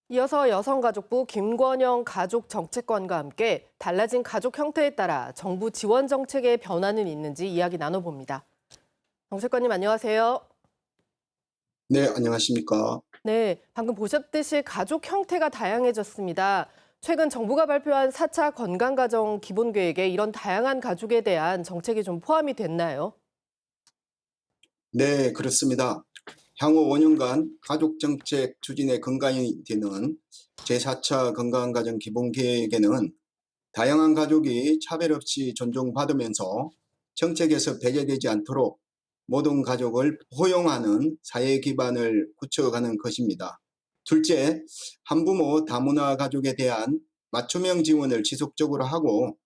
이어서 여성가족부 김권영 가족정책관과 함께 달라진 가족 형태에 따라 정부 지원 정책의 변화는 있는지 이야기 나눠봅니다. 정책관님 안녕하세요. 네, 안녕하십니까. 네, 방금 보셨듯이 가족 형태가 다양해졌습니다. 최근 정부가 발표한 4차 건강가정 기본계획에 이런 다양한 가족에 대한 정책이 좀 포함이 됐나요? 네, 그렇습니다. 향후 5년간 가족정책 추진의 근간이 되는 제4차 건강가정 기본계획에는 다양한 가족이 차별 없이 존중받으면서 정책에서 배제되지 않도록 모든 가족을 포용하는 사회 기반을 구축하는 것입니다. 둘째, 한부모 다문화 가족에 대한 맞춤형 지원을 지속적으로 하고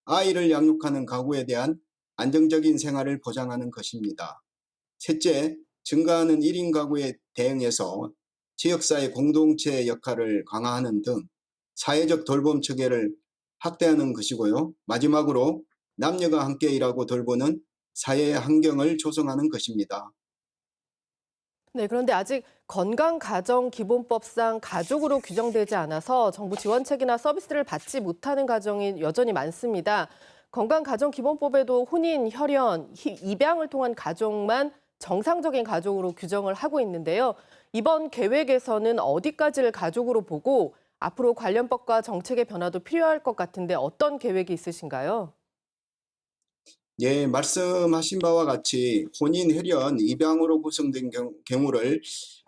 아이를 양육하는 가구에 대한 안정적인 생활을 보장하는 것입니다. 셋째, 증가하는 1인 가구에 대응해서 지역사회 공동체 역할을 강화하는 등 사회적 돌봄 체계를 확대하는 것이고요. 마지막으로 남녀가 함께 일하고 돌보는 사회 환경을 조성하는 것입니다. 네, 그런데 아직 건강가정기본법상 가족으로 규정되지 않아서 정부 지원책이나 서비스를 받지 못하는 가정이 여전히 많습니다. 건강가정기본법에도 혼인, 혈연, 입양을 통한 가족만 정상적인 가족으로 규정을 하고 있는데요. 이번 계획에서는 어디까지를 가족으로 보고 앞으로 관련법과 정책의 변화도 필요할 것 같은데 어떤 계획이 있으신가요? 예, 말씀하신 바와 같이 혼인, 혈연, 입양으로 구성된 경우를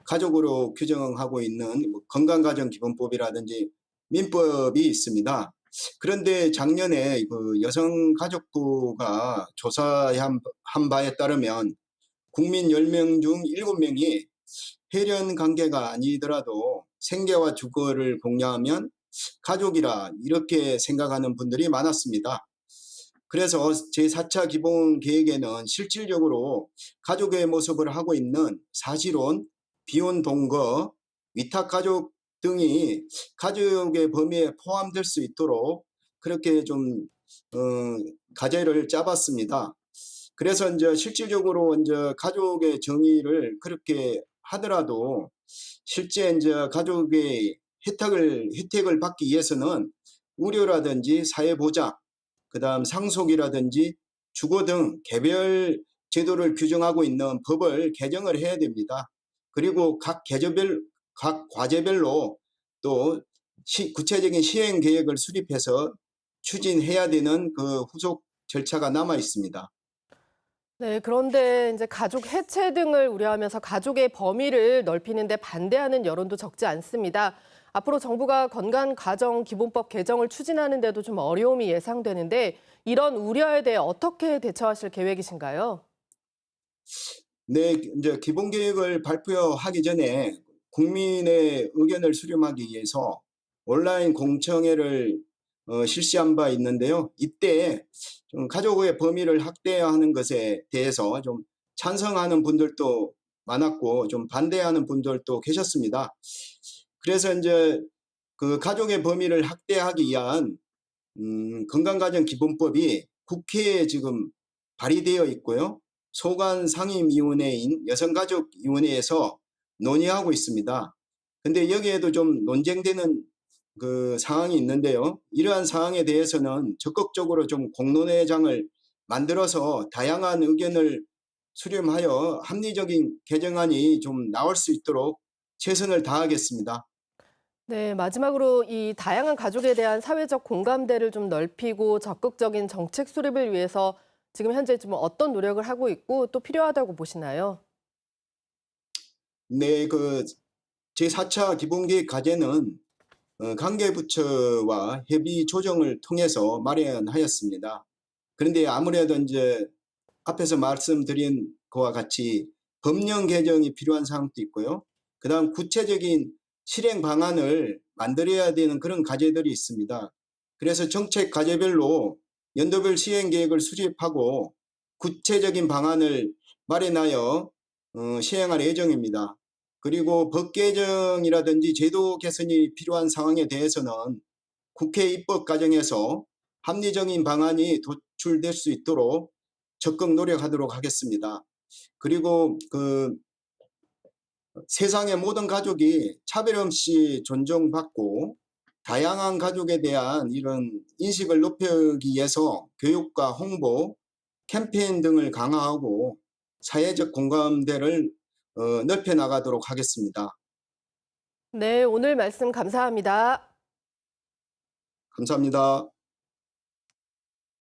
가족으로 규정하고 있는 건강가정기본법이라든지 민법이 있습니다. 그런데 작년에 그 여성가족부가 조사한 바에 따르면 국민 10명 중 7명이 혈연 관계가 아니더라도 생계와 주거를 공유하면 가족이라 이렇게 생각하는 분들이 많았습니다. 그래서 제4차 기본계획에는 실질적으로 가족의 모습을 하고 있는 사실혼, 비혼 동거, 위탁가족 등이 가족의 범위에 포함될 수 있도록 그렇게 좀 어, 가제를 짜봤습니다. 그래서 이제 실질적으로 이제 가족의 정의를 그렇게 하더라도 실제 이제 가족의 혜택을 받기 위해서는 의료라든지 사회보장, 그다음 상속이라든지 주거 등 개별 제도를 규정하고 있는 법을 개정을 해야 됩니다. 그리고 각 과제별로 또 구체적인 시행 계획을 수립해서 추진해야 되는 그 후속 절차가 남아 있습니다. 네, 그런데 이제 가족 해체 등을 우려하면서 가족의 범위를 넓히는 데 반대하는 여론도 적지 않습니다. 앞으로 정부가 건강가정기본법 개정을 추진하는 데도 좀 어려움이 예상되는데 이런 우려에 대해 어떻게 대처하실 계획이신가요? 네, 이제 기본 계획을 발표하기 전에 국민의 의견을 수렴하기 위해서 온라인 공청회를 실시한 바 있는데요. 이때 좀 가족의 범위를 확대하는 것에 대해서 좀 찬성하는 분들도 많았고 좀 반대하는 분들도 계셨습니다. 그래서 이제 그 가족의 범위를 확대하기 위한 건강가정기본법이 국회에 지금 발의되어 있고요. 소관 상임위원회인 여성가족위원회에서 논의하고 있습니다. 근데 여기에도 좀 논쟁되는 그 상황이 있는데요. 이러한 상황에 대해서는 적극적으로 좀 공론회장을 만들어서 다양한 의견을 수렴하여 합리적인 개정안이 좀 나올 수 있도록 최선을 다하겠습니다. 네, 마지막으로 이 다양한 가족에 대한 사회적 공감대를 좀 넓히고 적극적인 정책 수립을 위해서 지금 현재 좀 어떤 노력을 하고 있고 또 필요하다고 보시나요? 네, 그 제4차 기본계획 과제는 관계부처와 협의 조정을 통해서 마련하였습니다. 그런데 아무래도 이제 앞에서 말씀드린 것과 같이 법령 개정이 필요한 사항도 있고요. 그다음 구체적인 실행 방안을 만들어야 되는 그런 과제들이 있습니다. 그래서 정책 과제별로 연도별 시행 계획을 수립하고 구체적인 방안을 마련하여 시행할 예정입니다. 그리고 법 개정이라든지 제도 개선이 필요한 상황에 대해서는 국회 입법 과정에서 합리적인 방안이 도출될 수 있도록 적극 노력하도록 하겠습니다. 그리고 그 세상의 모든 가족이 차별 없이 존중받고 다양한 가족에 대한 이런 인식을 높이기 위해서 교육과 홍보, 캠페인 등을 강화하고 사회적 공감대를 넓혀 나가도록 하겠습니다. 네, 오늘 말씀 감사합니다. 감사합니다.